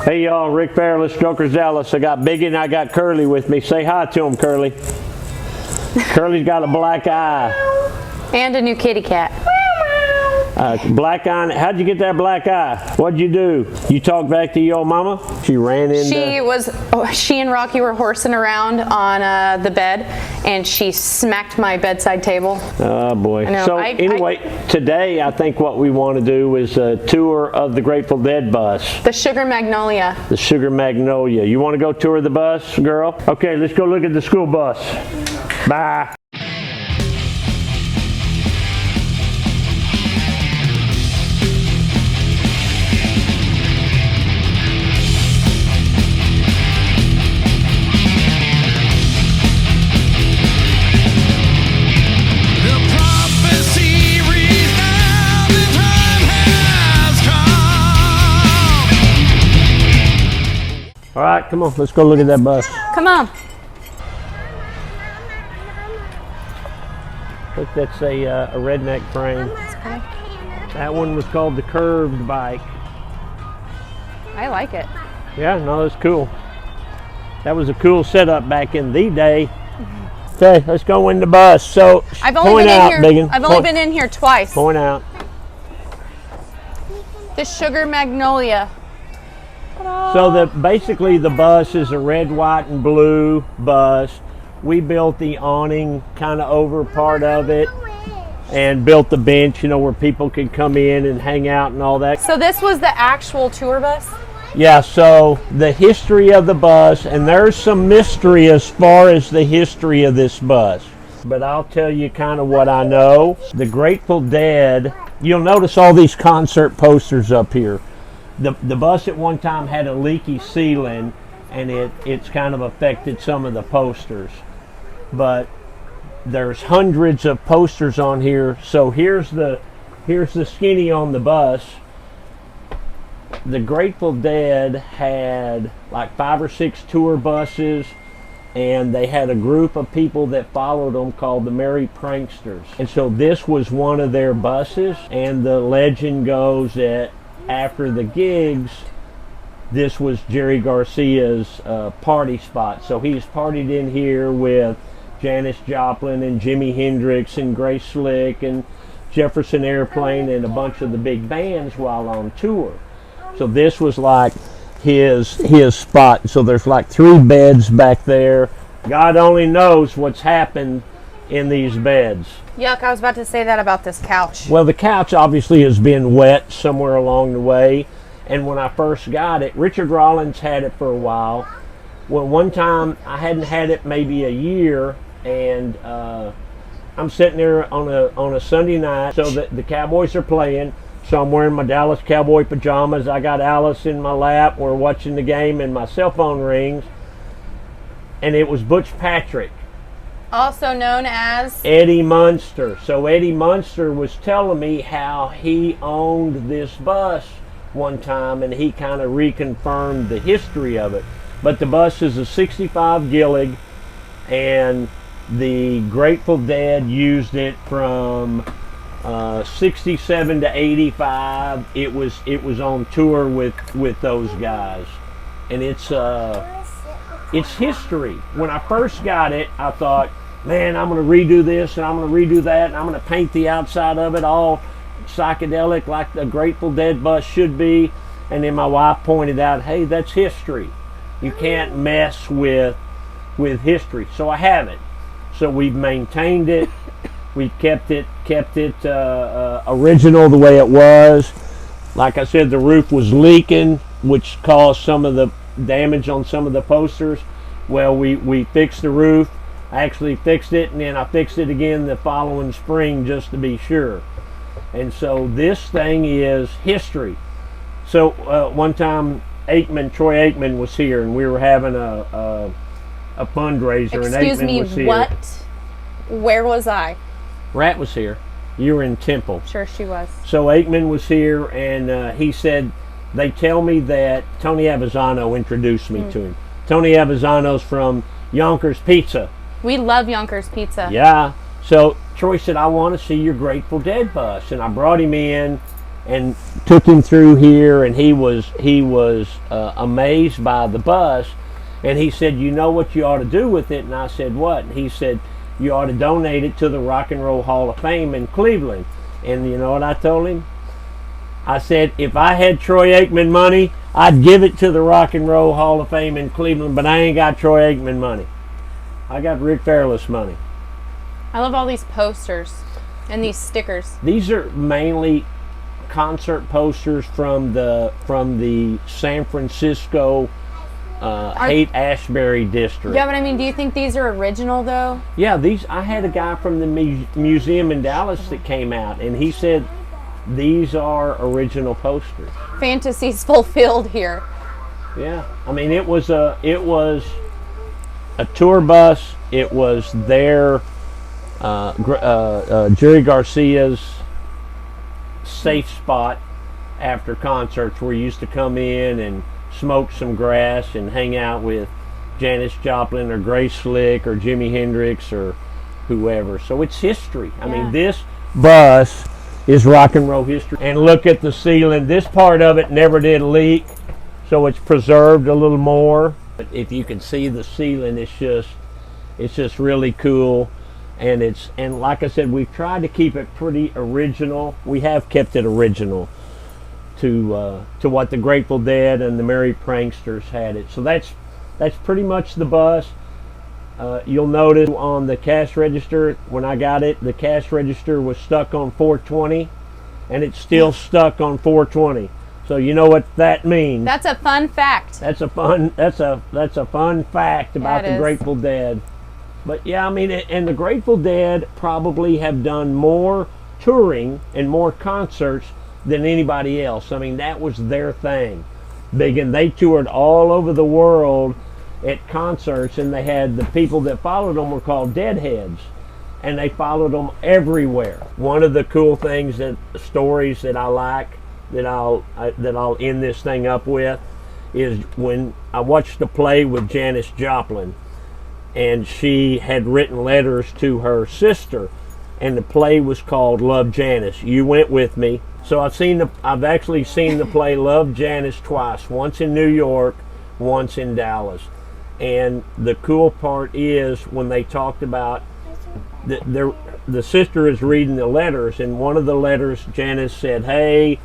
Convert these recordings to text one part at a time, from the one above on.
Hey y'all, Rick Fairless, Joker Zealous. I got Bigun and I got Curly with me. Say hi to him, Curly. Curly's got a black eye. And a new kitty cat. Black eye. How'd you get that black eye? What'd you do? You talked back to your mama? She ran into... She and Rocky were horsing around on the bed, and she smacked my bedside table. Oh boy. So anyway, today I think what we want to do is a tour of the Grateful Dead bus. The Sugar Magnolia. The Sugar Magnolia. You want to go tour the bus, girl? Okay, let's go look at the school bus. Bye. All right, come on, let's go look at that bus. Come on. I think that's a redneck frame. That one was called the curved bike. I like it. Yeah, no, that's cool. That was a cool setup back in the day. Okay, let's go in the bus. So I've only been in here twice. Point out. The Sugar Magnolia. So basically the bus is a red, white, and blue bus. We built the awning kind of over part of it and built the bench, you know, where people could come in and hang out and all that. So this was the actual tour bus? Yeah, so the history of the bus, and there's some mystery as far as the history of this bus. But I'll tell you kind of what I know. The Grateful Dead, you'll notice all these concert posters up here. The bus at one time had a leaky ceiling, and it's kind of affected some of the posters. But there's hundreds of posters on here. So here's the skinny on the bus. The Grateful Dead had like 5 or 6 tour buses, and they had a group of people that followed them called the Merry Pranksters. And so this was one of their buses, and the legend goes that after the gigs, this was Jerry Garcia's party spot. So he's partied in here with Janis Joplin and Jimi Hendrix and Grace Slick and Jefferson Airplane and a bunch of the big bands while on tour. So this was like his spot. So there's like 3 beds back there. God only knows what's happened in these beds. Yuck, I was about to say that about this couch. Well, the couch obviously has been wet somewhere along the way. And when I first got it, Richard Rollins had it for a while. Well, one time I hadn't had it maybe a year, and I'm sitting there on a Sunday night. So the Cowboys are playing. So I'm wearing my Dallas Cowboy pajamas. I got Alice in my lap. We're watching the game, and my cell phone rings. And it was Butch Patrick. Also known as Eddie Munster. So Eddie Munster was telling me how he owned this bus one time, and he kind of reconfirmed the history of it. But the bus is a 65 Gillig, and the Grateful Dead used it from 67 to 85. It was on tour with those guys, and it's history. When I first got it, I thought, man, I'm going to redo this and I'm going to redo that, and I'm going to paint the outside of it all psychedelic like the Grateful Dead bus should be. And then my wife pointed out, hey, that's history. You can't mess with history. So I have it. So we've maintained it. We've kept it original the way it was. Like I said, the roof was leaking, which caused some of the damage on some of the posters. Well, we fixed the roof. I actually fixed it, and then I fixed it again the following spring just to be sure. And so this thing is history. So one time Troy Aikman was here, and we were having a fundraiser. Excuse and Aikman me, was here. what? Where was I? Rat was here. You were in Temple. Sure, she was. So Aikman was here, and he said, they tell me that Tony Avizano introduced me to him. Tony Avizano's from Yonkers Pizza. We love Yonkers Pizza. Yeah. So Troy said, I want to see your Grateful Dead bus. And I brought him in, and took him through here, and he was amazed by the bus. And he said, you know what you ought to do with it? And I said, what? And he said, you ought to donate it to the Rock and Roll Hall of Fame in Cleveland. And you know what I told him? I said, if I had Troy Aikman money, I'd give it to the Rock and Roll Hall of Fame in Cleveland, but I ain't got Troy Aikman money. I got Rick Fairless money. I love all these posters and these stickers. These are mainly concert posters from the San Francisco Haight-Ashbury district. Yeah, but I mean, do you think these are original though? Yeah, I had a guy from the museum in Dallas that came out, and he said these are original posters. Fantasies fulfilled here. Yeah, I mean it was a tour bus. It was their Jerry Garcia's safe spot after concerts, where you used to come in and smoke some grass and hang out with Janis Joplin or Grace Slick or Jimi Hendrix or whoever. So it's history. I mean, this bus is rock and roll history. And look at the ceiling. This part of it never did leak, so it's preserved a little more. But if you can see the ceiling, it's just really cool. And like I said, we've tried to keep it pretty original. We have kept it original to what the Grateful Dead and the Merry Pranksters had it. So that's pretty much the bus. You'll notice on the cash register, when I got it, the cash register was stuck on 420, and it's still stuck on 420. So you know what that means. That's a fun fact. That's a fun fact about the Grateful Dead. But yeah, I mean, and the Grateful Dead probably have done more touring and more concerts than anybody else. I mean, that was their thing. Bigun, they toured all over the world at concerts, and they had the people that followed them were called Deadheads, and they followed them everywhere. One of the cool things, stories that I like, that I'll end this thing up with, is when I watched the play with Janis Joplin, and she had written letters to her sister, and the play was called Love Janis. You went with me. So I've actually seen the play Love Janis twice, once in New York, once in Dallas. And the cool part is when they talked about the sister is reading the letters, and one of the letters, Janis said, hey,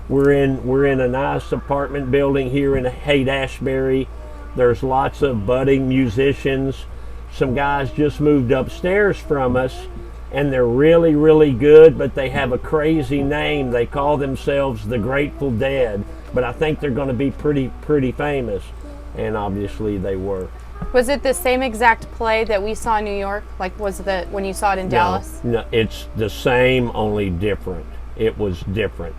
we're in a nice apartment building here in Haight-Ashbury. There's lots of budding musicians. Some guys just moved upstairs from us, and they're really, really good, but they have a crazy name. They call themselves the Grateful Dead, but I think they're going to be pretty famous. And obviously they were. Was it the same exact play that we saw in New York? Like, when you saw it in Dallas? No, it's the same, only different. It was different.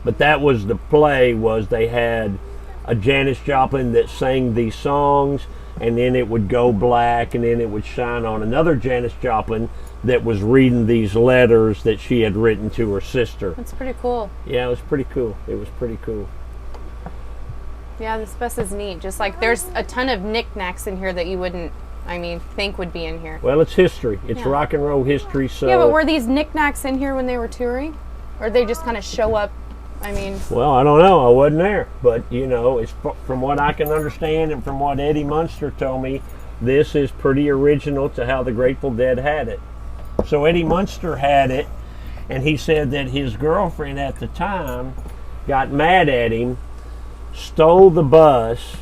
But that was the play. Was they had a Janis Joplin that sang these songs, and then it would go black, and then it would shine on another Janis Joplin that was reading these letters that she had written to her sister. That's pretty cool. Yeah, it was pretty cool. It was pretty cool. Yeah, this bus is neat. Just like there's a ton of knickknacks in here that you wouldn't, think would be in here. Well, it's history. It's rock and roll history. So yeah, but were these knickknacks in here when they were touring, or they just kind of show up? Well, I don't know. I wasn't there, but it's from what I can understand and from what Eddie Munster told me, this is pretty original to how the Grateful Dead had it. So Eddie Munster had it, and he said that his girlfriend at the time got mad at him, stole the bus.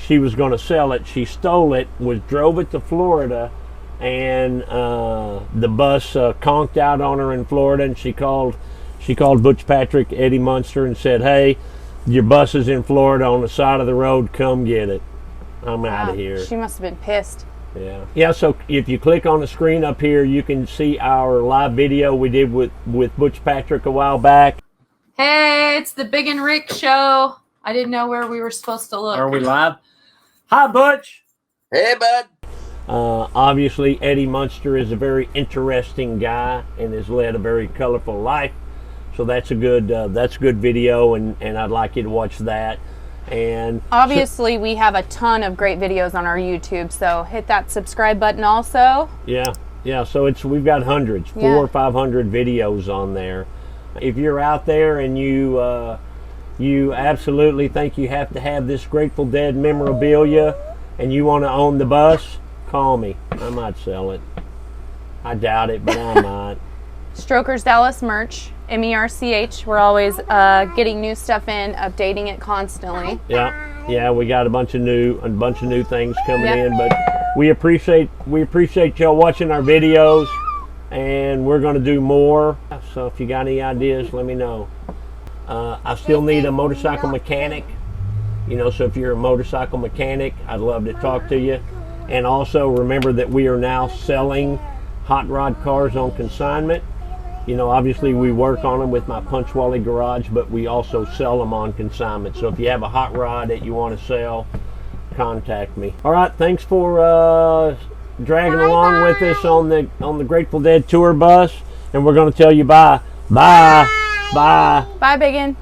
She was going to sell it. She stole it, drove it to Florida, and the bus conked out on her in Florida, and she called Butch Patrick, Eddie Munster, and said, hey, your bus is in Florida on the side of the road, come get it. I'm out of here. She must have been pissed. Yeah, so if you click on the screen up here, you can see our live video we did with Butch Patrick a while back. Hey, it's the Big and Rick show. I didn't know where we were supposed to look. Are we live? Hi, Butch. Hey, bud. Obviously, Eddie Munster is a very interesting guy and has led a very colorful life. So that's a good video, and I'd like you to watch that. And obviously, we have a ton of great videos on our YouTube, so hit that subscribe button also. Yeah. So we've got hundreds, 400 or 500 videos on there. If you're out there and you absolutely think you have to have this Grateful Dead memorabilia and you want to own the bus, call me. I might sell it. I doubt it, but I might. Strokers Dallas merch, MERCH. We're always getting new stuff in, updating it constantly. Yeah, we got a bunch of new things coming in, but we appreciate y'all watching our videos, and we're going to do more. So if you got any ideas, let me know. I still need a motorcycle mechanic, so if you're a motorcycle mechanic, I'd love to talk to you. And also remember that we are now selling hot rod cars on consignment. Obviously we work on them with my Punch Wally Garage, but we also sell them on consignment. So if you have a hot rod that you want to sell, contact me. All right, thanks for dragging along with us on the Grateful Dead tour bus, and we're going to tell you bye. Bye. Bye. Bye, Bigun.